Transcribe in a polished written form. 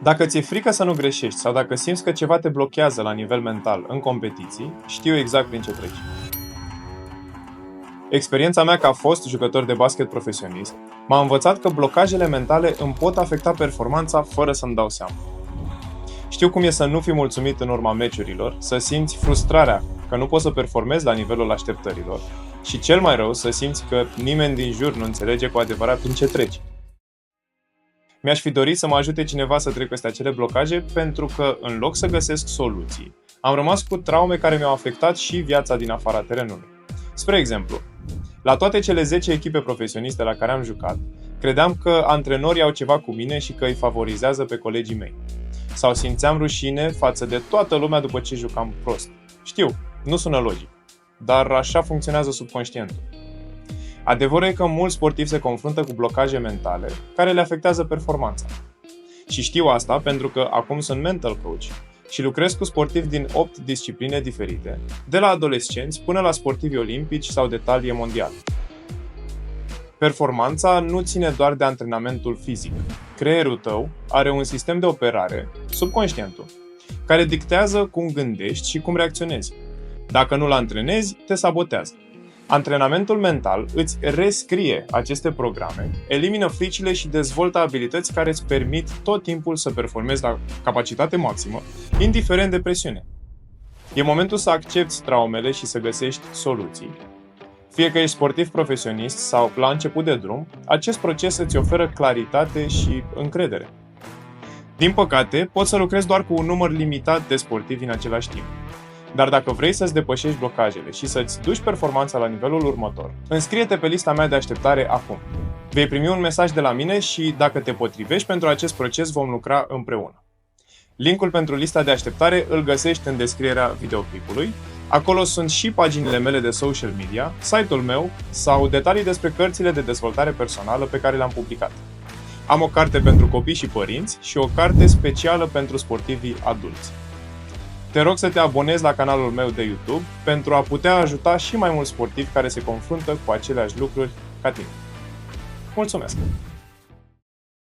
Dacă ți-e frică să nu greșești sau dacă simți că ceva te blochează la nivel mental în competiții, știu exact prin ce treci. Experiența mea ca fost jucător de basket profesionist m-a învățat că blocajele mentale îmi pot afecta performanța fără să-mi dau seama. Știu cum e să nu fii mulțumit în urma meciurilor, să simți frustrarea că nu poți să performezi la nivelul așteptărilor și cel mai rău să simți că nimeni din jur nu înțelege cu adevărat prin ce treci. Mi-aș fi dorit să mă ajute cineva să trec peste acele blocaje pentru că, în loc să găsesc soluții, am rămas cu traume care mi-au afectat și viața din afara terenului. Spre exemplu, la toate cele 10 echipe profesioniste la care am jucat, credeam că antrenorii au ceva cu mine și că îi favorizează pe colegii mei. Sau simțeam rușine față de toată lumea după ce jucam prost. Știu, nu sună logic, dar așa funcționează subconștientul. Adevărul e că mulți sportivi se confruntă cu blocaje mentale care le afectează performanța. Și știu asta pentru că acum sunt mental coach și lucrez cu sportivi din 8 discipline diferite, de la adolescenți până la sportivi olimpici sau de talie mondială. Performanța nu ține doar de antrenamentul fizic. Creierul tău are un sistem de operare, subconștientul, care dictează cum gândești și cum reacționezi. Dacă nu-l antrenezi, te sabotează. Antrenamentul mental îți rescrie aceste programe, elimină fricile și dezvoltă abilități care îți permit tot timpul să performezi la capacitate maximă, indiferent de presiune. E momentul să accepti traumele și să găsești soluții. Fie că ești sportiv profesionist sau la început de drum, acest proces îți oferă claritate și încredere. Din păcate, poți să lucrezi doar cu un număr limitat de sportivi în același timp. Dar dacă vrei să-ți depășești blocajele și să-ți duci performanța la nivelul următor, înscrie-te pe lista mea de așteptare acum. Vei primi un mesaj de la mine și, dacă te potrivești pentru acest proces, vom lucra împreună. Linkul pentru lista de așteptare îl găsești în descrierea videoclipului. Acolo sunt și paginile mele de social media, site-ul meu sau detalii despre cărțile de dezvoltare personală pe care le-am publicat. Am o carte pentru copii și părinți și o carte specială pentru sportivii adulți. Te rog să te abonezi la canalul meu de YouTube pentru a putea ajuta și mai mulți sportivi care se confruntă cu aceleași lucruri ca tine. Mulțumesc!